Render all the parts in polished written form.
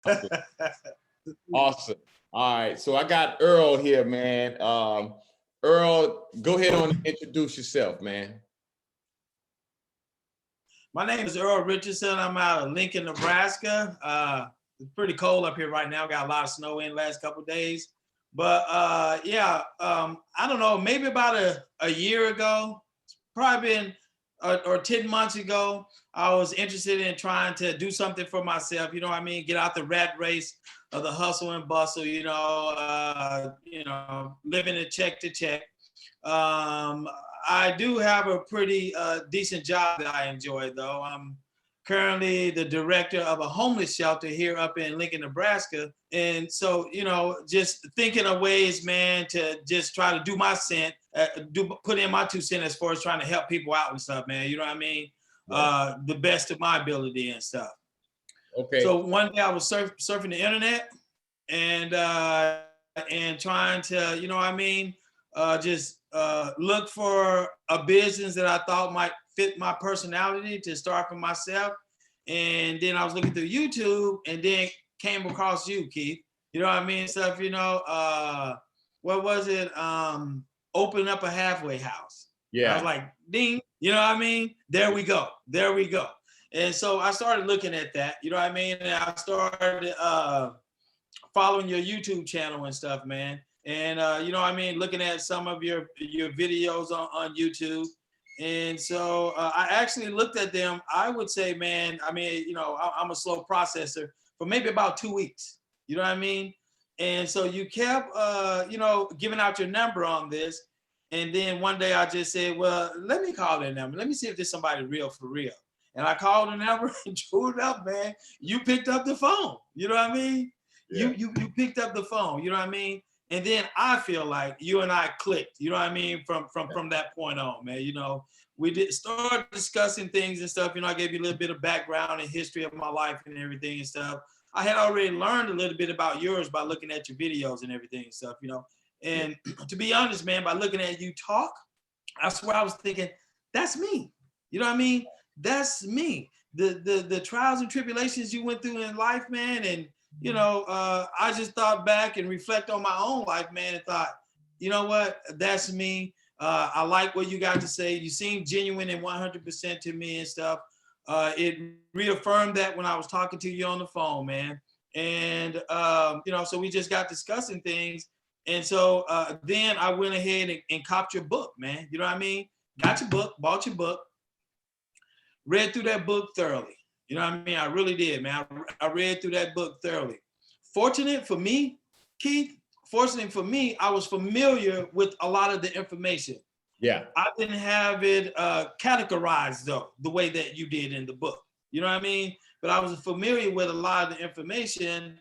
Awesome. Awesome. All right. So I got Earl here, man. Earl, go ahead on and introduce yourself, man. My name is Earl Richardson. I'm out of Lincoln, Nebraska. It's pretty cold up here right now. Got a lot of snow in the last couple of days. But I don't know, maybe about a year ago, probably been or 10 months ago, I was interested in trying to do something for myself, you know what I mean? Get out the rat race of the hustle and bustle, living a check to check. I do have a pretty decent job that I enjoy, though. I'm currently the director of a homeless shelter here up in Lincoln, Nebraska. And so, just thinking of ways, man, to just try to do my cent, put in my 2 cents as far as trying to help people out and stuff, man. You know what I mean? Yeah. The best of my ability and stuff. Okay. So one day I was surfing the internet and trying to, just look for a business that I thought might fit my personality to start for myself. And then I was looking through YouTube and then came across you, Keith. You know what I mean? Stuff, what was it? Open up a halfway house. Yeah. I was like, ding, you know what I mean? There we go. There we go. And so I started looking at that, you know what I mean? And I started following your YouTube channel and stuff, man. And looking at some of your videos on YouTube. And so I actually looked at them. I would say, man, I'm a slow processor for maybe about 2 weeks. You know what I mean? And so you kept, giving out your number on this. And then one day I just said, well, let me call their number. Let me see if there's somebody real for real. And I called the number and drew it up, man. You picked up the phone. You know what I mean? Yeah. You picked up the phone. You know what I mean? And then I feel like you and I clicked, you know what I mean, from that point on, man. We did start discussing things and stuff. I gave you a little bit of background and history of my life and everything and stuff. I had already learned a little bit about yours by looking at your videos and everything and stuff, And to be honest, man, by looking at you talk, I swear I was thinking, that's me. You know what I mean? That's me. The trials and tribulations you went through in life, man, and I just thought back and reflect on my own life, man, and thought, you know what, that's me. I like what you got to say. You seem genuine and 100% to me and stuff. It reaffirmed that when I was talking to you on the phone, man. And, so we just got discussing things. And so then I went ahead and copped your book, man. You know what I mean? Got your book, bought your book, read through that book thoroughly. You know what I mean? I really did, man. I read through that book thoroughly. Fortunate for me, Keith, I was familiar with a lot of the information. Yeah. I didn't have it categorized, though, the way that you did in the book. You know what I mean? But I was familiar with a lot of the information,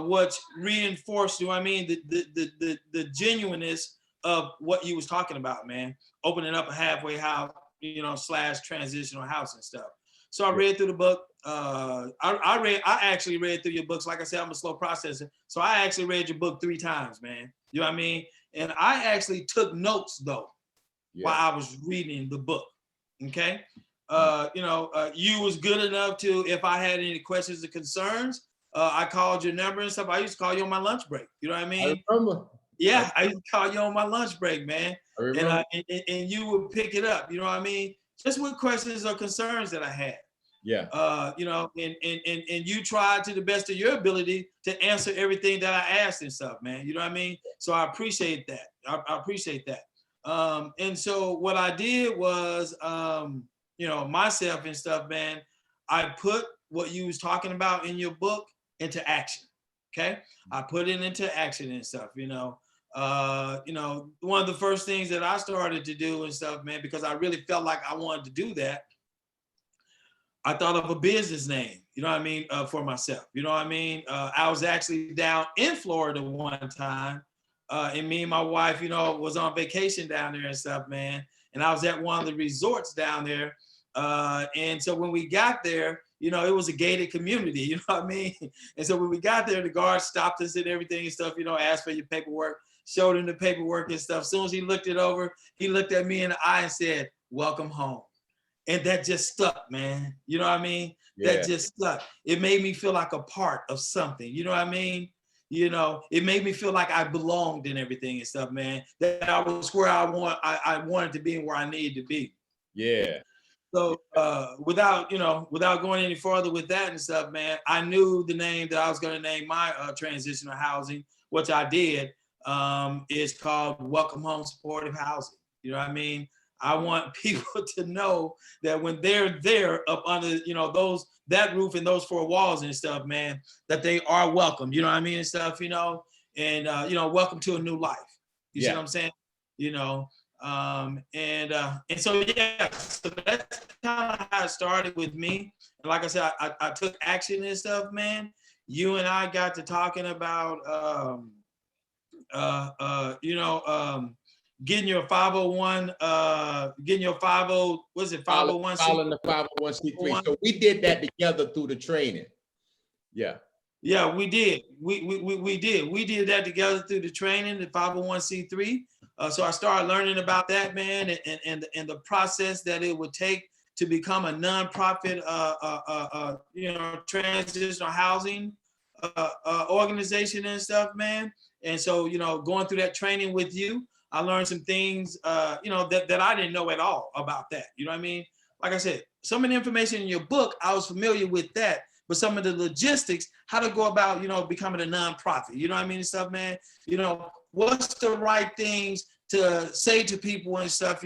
which reinforced, you know what I mean, the genuineness of what you was talking about, man. Opening up a halfway house, / transitional house and stuff. So I read through the book. I actually read through your books. Like I said, I'm a slow processor. So I actually read your book 3 times, man. You know what I mean? And I actually took notes, though, while I was reading the book. Okay? You was good enough to, if I had any questions or concerns, I called your number and stuff. I used to call you on my lunch break. You know what I mean? I remember. Yeah, I used to call you on my lunch break, man. I remember. And you would pick it up. You know what I mean? Just with questions or concerns that I had. Yeah. And you tried to the best of your ability to answer everything that I asked and stuff, man. You know what I mean? So I appreciate that. I appreciate that. And so what I did was, myself and stuff, man, I put what you was talking about in your book into action. Okay. I put it into action and stuff, one of the first things that I started to do and stuff, man, because I really felt like I wanted to do that. I thought of a business name, you know what I mean, for myself. You know what I mean? I was actually down in Florida one time, and me and my wife, was on vacation down there and stuff, man. And I was at one of the resorts down there. And so when we got there, it was a gated community, you know what I mean? And so when we got there, the guard stopped us and everything and stuff, asked for your paperwork, showed him the paperwork and stuff. As soon as he looked it over, he looked at me in the eye and said, "Welcome home." And that just stuck, man. You know what I mean? Yeah. That just stuck. It made me feel like a part of something. You know what I mean? You know, it made me feel like I belonged in everything and stuff, man. That I was where I wanted to be and where I needed to be. Yeah. So without going any further with that and stuff, man, I knew the name that I was going to name my transitional housing, which I did. Is called Welcome Home Supportive Housing. You know what I mean? I want people to know that when they're there up under, that roof and those four walls and stuff, man, that they are welcome. You know what I mean and stuff. And welcome to a new life. You see what I'm saying? And so yeah, so that's kind of how it started with me. And like I said, I took action and stuff, man. You and I got to talking about getting your 501, what's it, 501? Following the 501c3. So we did that together through the training. Yeah. Yeah, we did. We did. We did that together through the training, the 501c3. So I started learning about that, man, and the process that it would take to become a nonprofit, transitional housing organization and stuff, man. And so, going through that training with you, I learned some things, that I didn't know at all about that. You know what I mean? Like I said, some of the information in your book, I was familiar with that, but some of the logistics, how to go about, becoming a nonprofit, you know what I mean and stuff, man. What's the right things to say to people and stuff,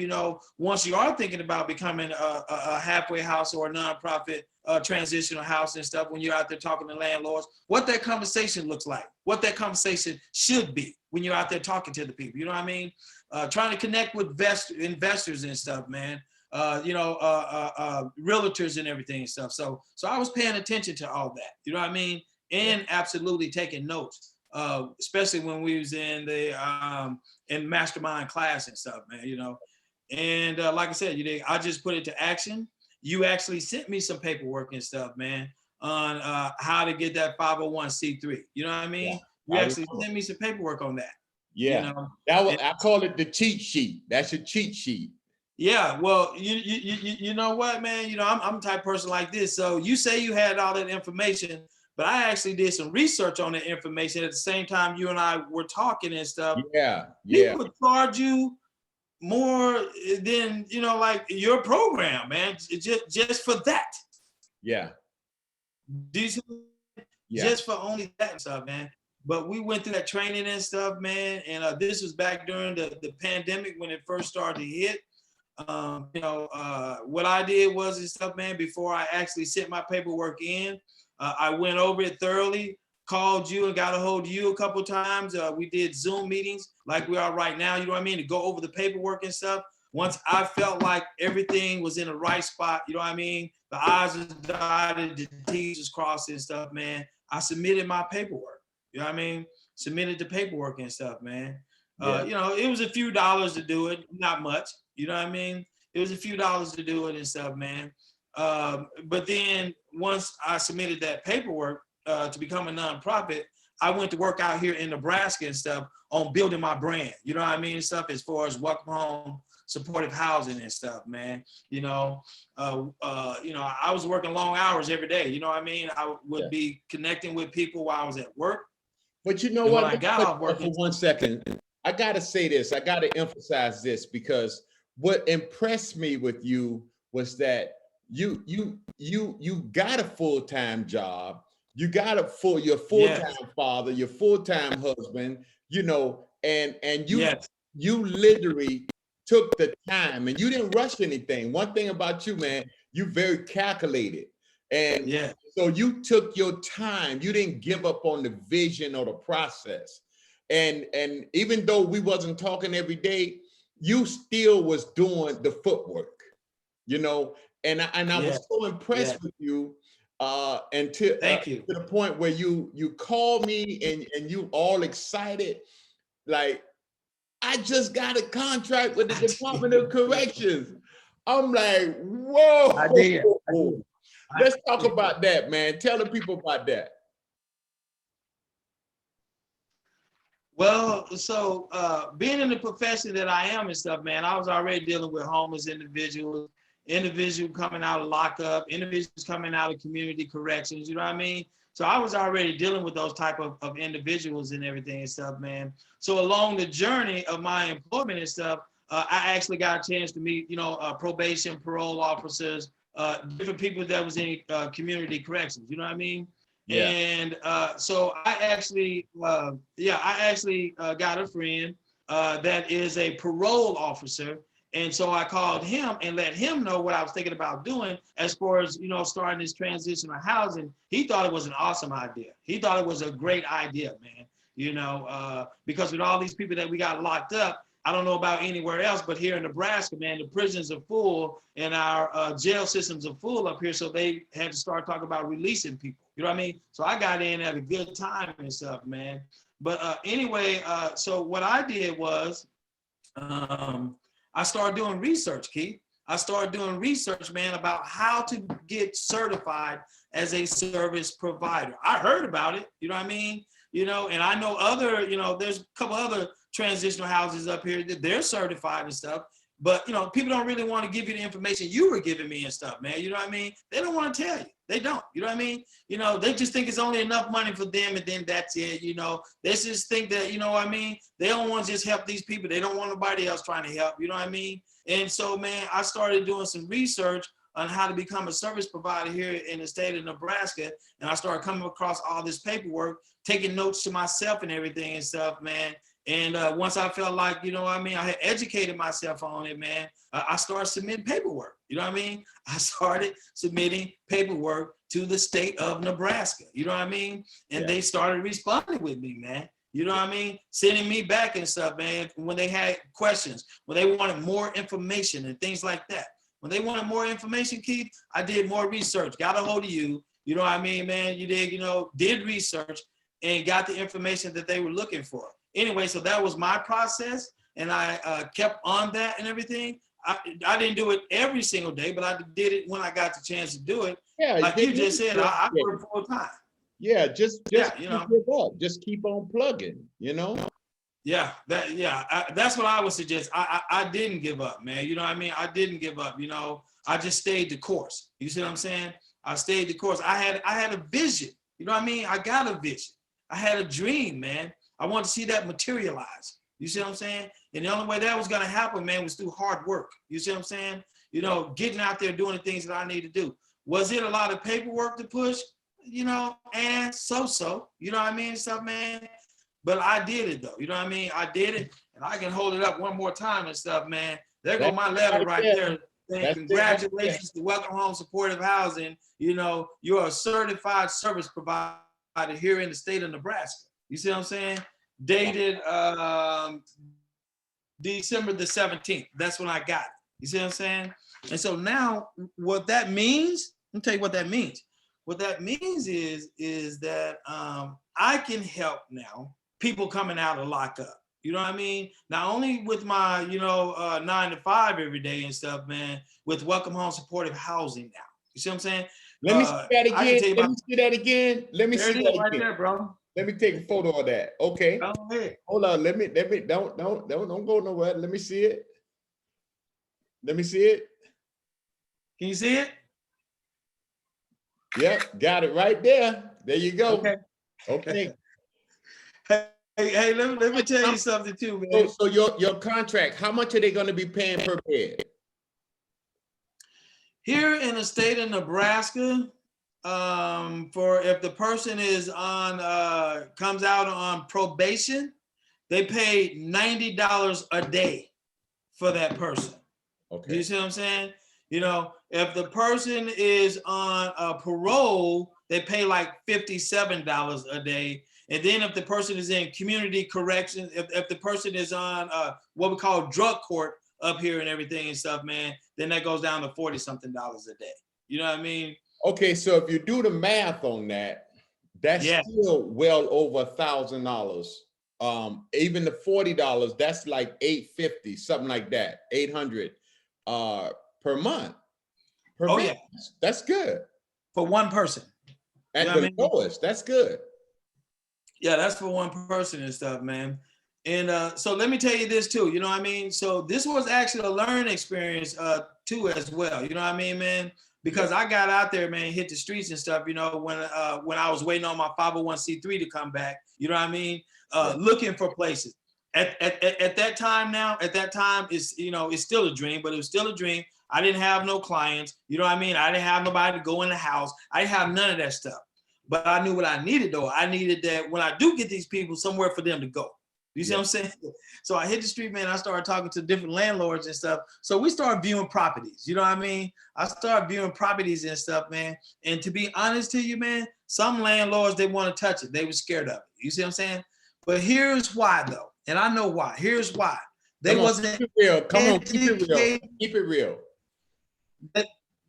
once you are thinking about becoming a halfway house or a nonprofit transitional house and stuff, when you're out there talking to landlords, what that conversation looks like, what that conversation should be when you're out there talking to the people, you know what I mean? Trying to connect with investors and stuff, man. Realtors and everything and stuff. So I was paying attention to all that, you know what I mean? And absolutely taking notes, especially when we was in the in mastermind class and stuff, man, And like I said, I just put it to action. You actually sent me some paperwork and stuff, man, on how to get that 501c3. You know what I mean? You actually sent me some paperwork on that. Yeah. I call it the cheat sheet. That's your cheat sheet. Yeah, well, you know what, man? I'm the type of person like this. So you say you had all that information, but I actually did some research on that information at the same time you and I were talking and stuff. Yeah. People would charge you more than, like your program, man, just for that. Yeah. Just for only that and stuff, man. But we went through that training and stuff, man. And this was back during the pandemic when it first started to hit. What I did was and stuff, man, before I actually sent my paperwork in, I went over it thoroughly, called you and got a hold of you a couple of times. We did Zoom meetings like we are right now, you know what I mean, to go over the paperwork and stuff. Once I felt like everything was in the right spot, you know what I mean, the I's was dotted, the T's was crossed and stuff, man, I submitted my paperwork, you know what I mean, submitted the paperwork and stuff, man. It was a few dollars to do it, not much. You know what I mean? It was a few dollars to do it and stuff, man. But then once I submitted that paperwork to become a nonprofit, I went to work out here in Nebraska and stuff on building my brand. You know what I mean? And stuff as far as Welcome Home Supportive Housing and stuff, man. I was working long hours every day. You know what I mean? I would be connecting with people while I was at work. But you know what? I got off work for 1 second. I got to say this. I got to emphasize this because what impressed me with you was that you got a full-time job. You got your full-time father, your full-time husband, and you literally took the time and you didn't rush anything. One thing about you, man, you very calculated. And so you took your time. You didn't give up on the vision or the process. And even though we wasn't talking every day, you still was doing the footwork, and I was so impressed with you until to the point where you called me and you all excited, like, I just got a contract with the Department of Corrections. I'm like, whoa. I did. Let's talk about that, man. Tell the people about that. Well, so being in the profession that I am and stuff, man, I was already dealing with homeless individuals individual coming out of lockup, individuals coming out of community corrections, you know what I mean? So I was already dealing with those type of individuals and everything and stuff, man. So along the journey of my employment and stuff, I actually got a chance to meet, probation, parole officers, different people that was in community corrections, you know what I mean? Yeah. And so I actually got a friend that is a parole officer. And so I called him and let him know what I was thinking about doing as far as, starting this transitional housing. He thought it was an awesome idea. He thought it was a great idea, man. Because with all these people that we got locked up, I don't know about anywhere else, but here in Nebraska, man, the prisons are full and our jail systems are full up here. So they had to start talking about releasing people. You know what I mean? So I got in at a good time and stuff, man. But anyway, so what I did was, I started doing research, Keith. I started doing research, man, about how to get certified as a service provider. I heard about it, you know what I mean? And I know other, there's a couple other transitional houses up here that they're certified and stuff. But, people don't really want to give you the information you were giving me and stuff, man. You know what I mean? They don't want to tell you. They don't. You know what I mean? They just think it's only enough money for them and then that's it. They just think that, you know what I mean? They don't want to just help these people. They don't want nobody else trying to help. You know what I mean? And so, man, I started doing some research on how to become a service provider here in the state of Nebraska. And I started coming across all this paperwork, taking notes to myself and everything and stuff, man. And once I felt like, you know what I mean, I had educated myself on it, man, I started submitting paperwork. You know what I mean? I started submitting paperwork to the state of Nebraska. You know what I mean? And they started responding with me, man. You know what I mean? Sending me back and stuff, man, when they had questions, when they wanted more information and things like that. When they wanted more information, Keith, I did more research, got a hold of you. You know what I mean, man? You did research and got the information that they were looking for. Anyway, so that was my process, and I kept on that and everything. I didn't do it every single day, but I did it when I got the chance to do it. Yeah, like you just said, I work full time. Yeah, just give up. Just keep on plugging. Yeah, that's what I would suggest. I didn't give up, man. You know what I mean? I didn't give up. I just stayed the course. You see what I'm saying? I stayed the course. I had a vision. You know what I mean? I got a vision. I had a dream, man. I wanted to see that materialize. You see what I'm saying? And the only way that was going to happen, man, was through hard work. You see what I'm saying? Getting out there doing the things that I need to do. Was it a lot of paperwork to push? And so, you know what I mean? Stuff, man. But I did it though. You know what I mean? I did it, and I can hold it up one more time and stuff, man. There go my letter right there. Saying congratulations to Welcome Home Supportive Housing. You're a certified service provider here in the state of Nebraska. You see what I'm saying? Dated December the 17th. That's when I got it. You see what I'm saying? And so now what that means, let me tell you what that means. What that means is that I can help now people coming out of lockup. You know what I mean? Not only with my, 9 to 5 every day and stuff, man, with Welcome Home Supportive Housing now. You see what I'm saying? Let me see that again. Let me see that again. Let me see that right there, bro. Let me take a photo of that. Okay. Go ahead. Hold on. Let me don't go nowhere. Let me see it. Let me see it. Can you see it? Yep, got it right there. There you go. Okay. Hey, let me tell you something too, man. So your contract, how much are they going to be paying per bed? Here in the state of Nebraska, for if the person is on comes out on probation, they pay $90 a day for that person. Okay. You see what I'm saying? If the person is on parole, they pay like $57 a day. And then if the person is in community corrections, if the person is on what we call drug court up here and everything and stuff, man, then that goes down to $40-something a day. You know what I mean? Okay, so if you do the math on that, that's still well over $1,000. Even the $40, that's like $850, something like that, $800 per month. Yeah, that's good for one person. At the lowest, that's good. Yeah, that's for one person and stuff, man. And so let me tell you this too, you know what I mean? So this was actually a learning experience too as well. You know what I mean, man? Because I got out there, man, hit the streets and stuff, you know, when I was waiting on my 501c3 to come back, you know what I mean? Looking for places. At that time, it's, you know, it's still a dream, but it was still a dream. I didn't have no clients, you know what I mean? I didn't have nobody to go in the house. I didn't have none of that stuff. But I knew what I needed, though. I needed that when I do get these people, somewhere for them to go. You see what I'm saying? So I hit the street, man. I started talking to different landlords and stuff. So we started viewing properties. You know what I mean? I started viewing properties and stuff, man. And to be honest to you, man, some landlords, they want to touch it. They were scared of it. You see what I'm saying? But here's why, though. And I know why. Here's why. They wasn't real. Come on, keep it real. Keep it real.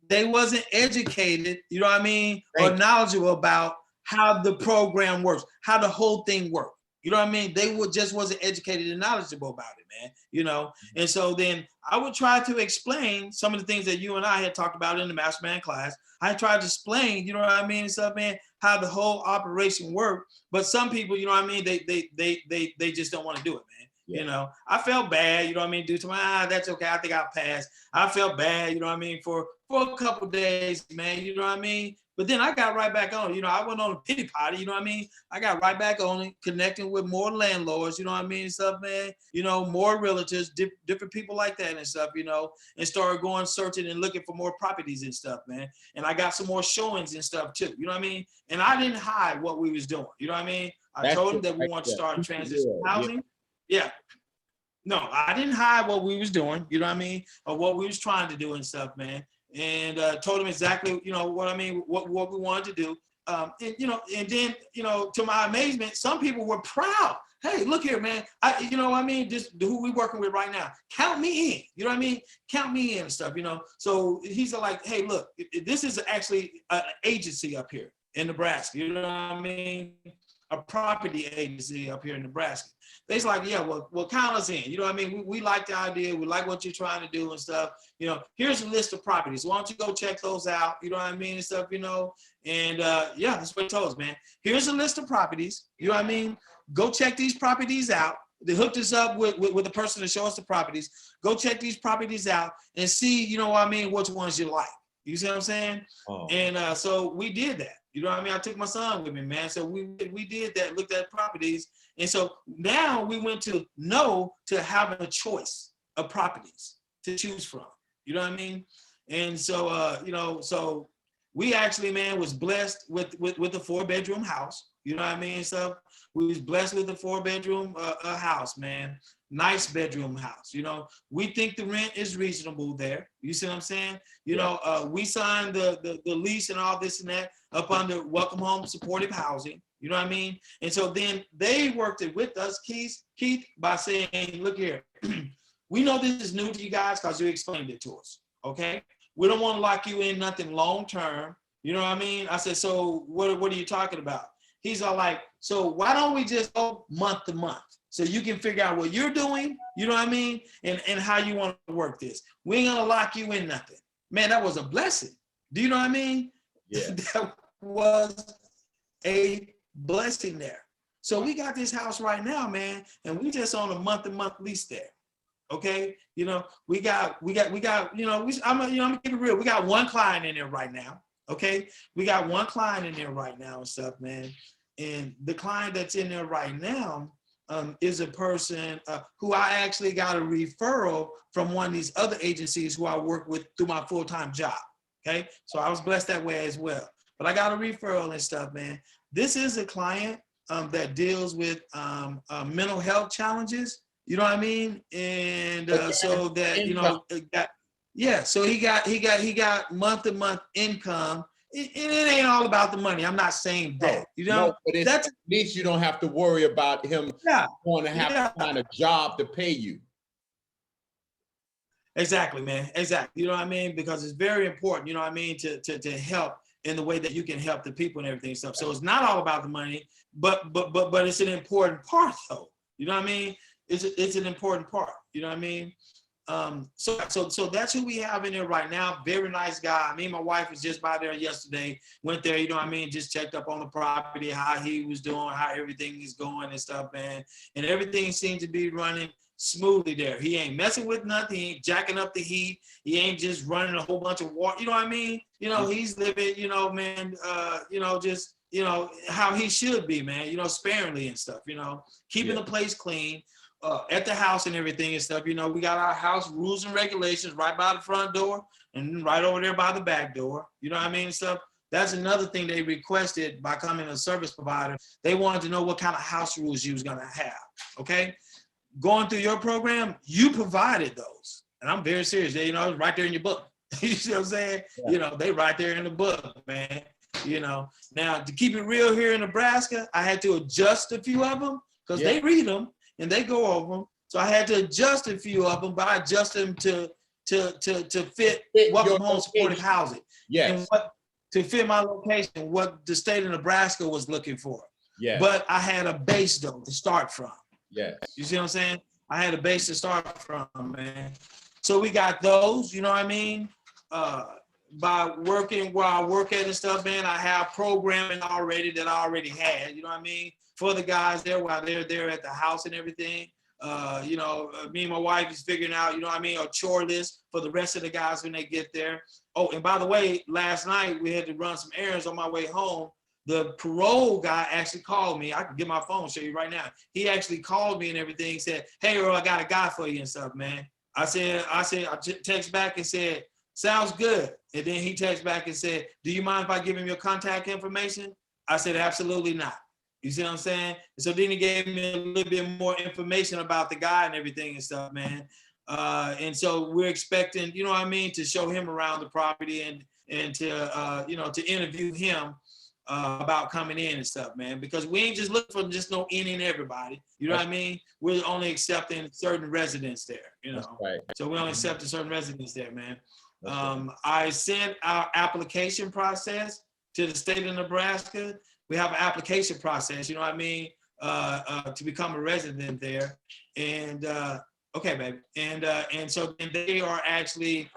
They wasn't educated, you know what I mean, or knowledgeable about how the program works, how the whole thing works. You know what I mean? They just wasn't educated and knowledgeable about it, man. You know, and so then I would try to explain some of the things that you and I had talked about in the mastermind class. I tried to explain, you know what I mean, and stuff, man, how the whole operation worked. But some people, you know what I mean, they just don't want to do it, man. Yeah. You know, I felt bad, you know what I mean, due to my, that's okay, I think I'll pass. I felt bad, you know what I mean, for a couple of days, man, you know what I mean? But then I got right back on it. You know, I went on a pity party, you know what I mean? I got right back on it, connecting with more landlords, you know what I mean, and stuff, man. You know, more realtors, different people like that and stuff, you know, and started going searching and looking for more properties and stuff, man. And I got some more showings and stuff too, you know what I mean? And I didn't hide what we was doing, you know what I mean? I told them that we want to start transition housing. Yeah. No, I didn't hide what we was doing, you know what I mean? Or what we was trying to do and stuff, man. And told them exactly, you know, what I mean, what we wanted to do. And, you know, and then, you know, to my amazement, some people were proud. Hey, look here, man. You know what I mean? Just who we working with right now. Count me in. You know what I mean? Count me in and stuff, you know? So he's like, hey, look, this is actually an agency up here in Nebraska. You know what I mean? A property agency up here in Nebraska. They's like, yeah, well, count us in. You know what I mean? We like the idea. We like what you're trying to do and stuff. You know, here's a list of properties. Why don't you go check those out? You know what I mean? And stuff, you know? And yeah, that's what he told us, man. Here's a list of properties. You know what I mean? Go check these properties out. They hooked us up with the person to show us the properties. Go check these properties out and see, you know what I mean, which ones you like. You see what I'm saying? Oh. And so we did that. You know what I mean? I took my son with me, man. So we did that, looked at properties. And so now we went to having a choice of properties to choose from. You know what I mean? And so, you know, so we actually, man, was blessed with a 4-bedroom house. You know what I mean? So we was blessed with a 4-bedroom house, man. Nice bedroom house. You know, we think the rent is reasonable there. You see what I'm saying? You know, we signed the lease and all this and that up under Welcome Home Supportive Housing. You know what I mean? And so then they worked it with us, Keith, by saying, look here, we know this is new to you guys because you explained it to us. Okay. We don't want to lock you in nothing long term. You know what I mean? I said, so what are you talking about? He's all like, so why don't we just go month to month? So you can figure out what you're doing, you know what I mean? And how you want to work this. We ain't gonna lock you in nothing. Man, that was a blessing. Do you know what I mean? Yeah. That was a blessing there. So we got this house right now, man, and we just on a month-to-month lease there. Okay, you know, we got, you know, I'm gonna keep it real. We got one client in there right now. Okay, we got one client in there right now and stuff, man. And the client that's in there right now is a person who I actually got a referral from one of these other agencies who I work with through my full-time job. Okay, so I was blessed that way as well. But I got a referral and stuff, man. This is a client that deals with mental health challenges. You know what I mean? And so that, you know, so he got month-to-month income. And it ain't all about the money. I'm not saying that, you know. No, but at least you don't have to worry about him going to have to find a job to pay you. Exactly, man. Exactly. You know what I mean? Because it's very important, you know what I mean, to help in the way that you can help the people and everything stuff. So it's not all about the money, but it's an important part though. You know what I mean? It's an important part. You know what I mean? So that's who we have in there right now. Very nice guy. Me and my wife was just by there yesterday. Went there, you know what I mean? Just checked up on the property, how he was doing, how everything is going and stuff, man. And everything seemed to be running smoothly there. He ain't messing with nothing. He ain't jacking up the heat. He ain't just running a whole bunch of water. You know what I mean? You know, he's living, you know, man, you know, just, you know, how he should be, man, you know, sparingly and stuff, you know, keeping the place clean at the house and everything and stuff. You know, we got our house rules and regulations right by the front door and right over there by the back door. You know what I mean? Stuff. That's another thing they requested by coming a service provider. They wanted to know what kind of house rules you was going to have. Okay. Going through your program, you provided those. And I'm very serious. You know, it's right there in your book. You see what I'm saying? Yeah. You know, they right there in the book, man. You know, now to keep it real here in Nebraska, I had to adjust a few of them because they read them and they go over them. So I had to adjust a few of them, but I adjusted them to fit welcome home supportive housing. Yes. And to fit my location, what the state of Nebraska was looking for. Yeah. But I had a base though to start from. Yes. You see what I'm saying? I had a base to start from, man. So we got those, you know what I mean? By working where I work at and stuff, man, I have programming already that I already had, you know what I mean? For the guys there while they're there at the house and everything. You know, me and my wife is figuring out, you know what I mean, a chore list for the rest of the guys when they get there. Oh, and by the way, last night we had to run some errands on my way home. The parole guy actually called me. I can get my phone, show you right now. He actually called me and everything, said, hey, Earl, I got a guy for you and stuff, man. I text back and said, sounds good. And then he texted back and said, do you mind if I give him your contact information? I said, absolutely not. You see what I'm saying? And so then he gave me a little bit more information about the guy and everything and stuff, man. And so we're expecting, you know what I mean, to show him around the property and to, you know, to interview him about coming in and stuff, man, because we ain't just looking for just no any and everybody. You know what I mean? We're only accepting certain residents there, you know. Right. So we only accepting certain residents there, man. I sent our application process to the state of Nebraska. We have an application process, you know what I mean, to become a resident there. And okay, baby. And so then they are actually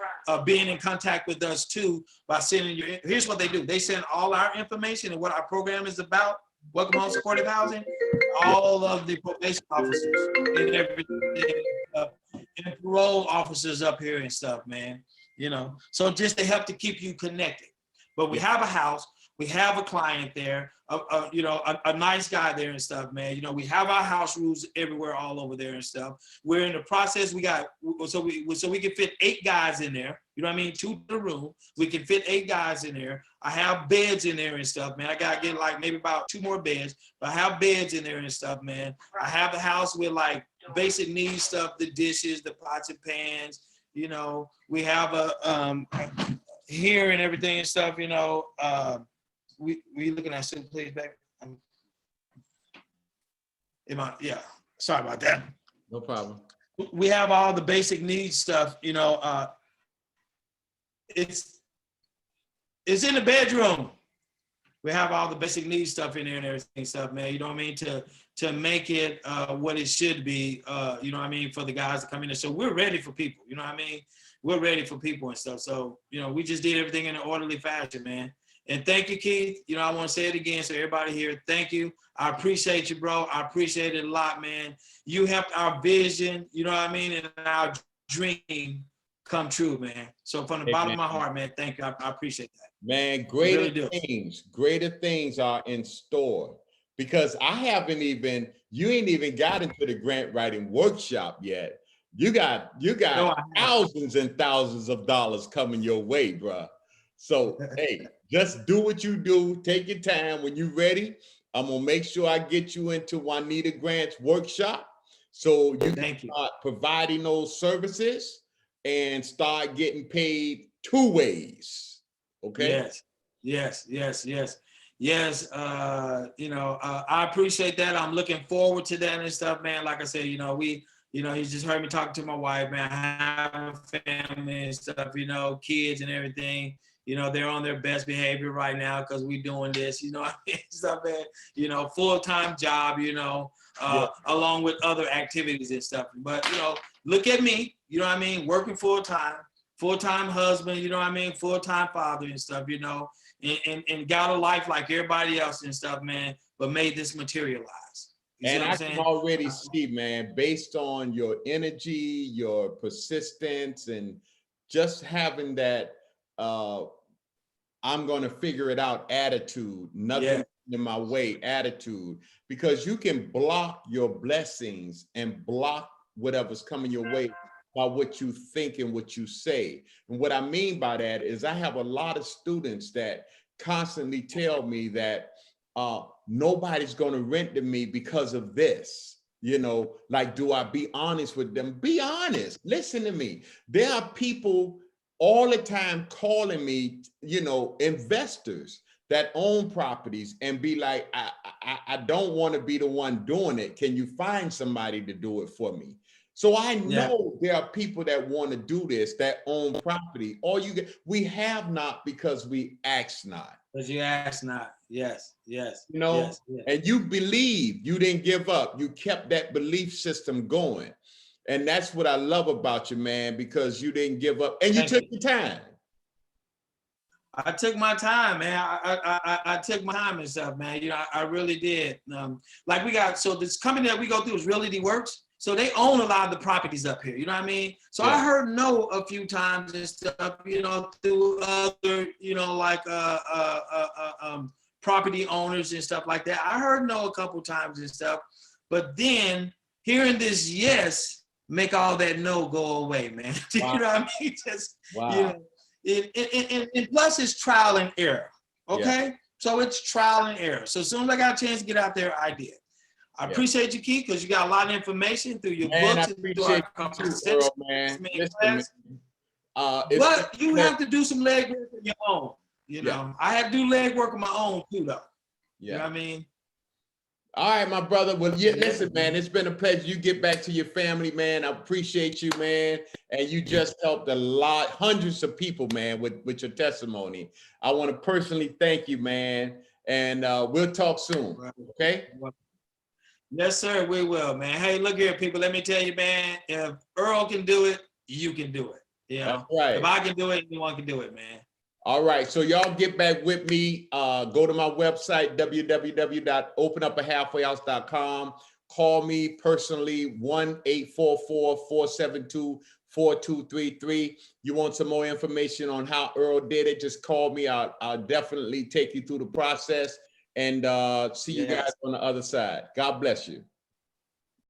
being in contact with us too by sending you. Here's what they do. They send all our information and what our program is about. Welcome Home Supportive Housing. All of the probation officers and everything, and parole officers up here and stuff, man. You know, so just to help to keep you connected. But we have a house. We have a client there, you know, a nice guy there and stuff, man. You know, we have our house rules everywhere, all over there and stuff. We're in the process. We got, so we can fit 8 guys in there. You know what I mean? 2 to the room. We can fit 8 guys in there. I have beds in there and stuff, man. I got to get like maybe about 2 more beds, but I have beds in there and stuff, man. I have the house with like basic needs stuff, the dishes, the pots and pans. You know, we have a, here and everything and stuff, you know, we looking at soup, please, baby. Yeah, sorry about that. No problem. We have all the basic needs stuff, you know. It's in the bedroom. We have all the basic needs stuff in there and everything stuff, man. You know what I mean? To make it what it should be, you know what I mean, for the guys to come in there. So we're ready for people, you know what I mean? We're ready for people and stuff. So, you know, we just did everything in an orderly fashion, man. And thank you, Keith. You know, I want to say it again so everybody here, thank you. I appreciate you, bro. I appreciate it a lot, man. You helped our vision, you know what I mean, and our dream come true, man. So from the bottom of my heart, man, thank you. I appreciate that. Man, greater things are in store, because you ain't even got into the grant writing workshop yet. You got thousands and thousands of dollars coming your way, bro. So, hey, just do what you do. Take your time. When you're ready, I'm going to make sure I get you into Juanita Grant's workshop so you can start providing those services and start getting paid 2 ways. Okay? Yes. You know, I appreciate that. I'm looking forward to that and stuff, man. Like I said, you know, you just heard me talking to my wife, man. I have a family and stuff, you know, kids and everything. You know, they're on their best behavior right now because we're doing this, you know, stuff, man. You know, full-time job, you know, along with other activities and stuff. But, you know, look at me, you know what I mean, working full-time husband, you know what I mean, full-time father and stuff, you know, and got a life like everybody else and stuff, man, but made this materialize. And I can already see, man, based on your energy, your persistence, and just having that I'm going to figure it out attitude, nothing in my way attitude, because you can block your blessings and block whatever's coming your way by what you think and what you say. And what I mean by that is I have a lot of students that constantly tell me that nobody's going to rent to me because of this. You know, like, do I be honest with them? Be honest. Listen to me. There are people all the time calling me, you know, investors that own properties and be like, I don't want to be the one doing it. Can you find somebody to do it for me? So I know there are people that want to do this, that own property. All you get, we have not because we ask not. Because you ask not. Yes, yes. You know, and you believe, you didn't give up. You kept that belief system going. And that's what I love about you, man, because you didn't give up and you took your time. I took my time, man. I took my time and stuff, man. You know, I really did. Like we got, so this company that we go through is Realty Works. So they own a lot of the properties up here, you know what I mean? So I heard no a few times and stuff, you know, through other, you know, like property owners and stuff like that. I heard no a couple times and stuff, but then hearing this yes make all that no go away, man. You know what I mean? Just, you know, and plus it's trial and error, okay? So it's trial and error. So as soon as I got a chance to get out there, I did. I appreciate you, Keith, because you got a lot of information through your books and through our conversations, man. But you have to do some leg work on your own. You know, I have to do leg work on my own too, though. You know what I mean? All right, my brother. Well, listen, man, it's been a pleasure. You get back to your family, man. I appreciate you, man. And you just helped a lot, hundreds of people, man, with your testimony. I want to personally thank you, man. And we'll talk soon, okay? Yes, sir, we will, man. Hey, look here, people. Let me tell you, man, if Earl can do it, you can do it. You know? That's right. If I can do it, anyone can do it, man. All right, so y'all get back with me. Go to my website, www.openupahalfwayhouse.com. Call me personally, 1-844-472-4233. You want some more information on how Earl did it, just call me. I'll definitely take you through the process and see you guys on the other side. God bless you.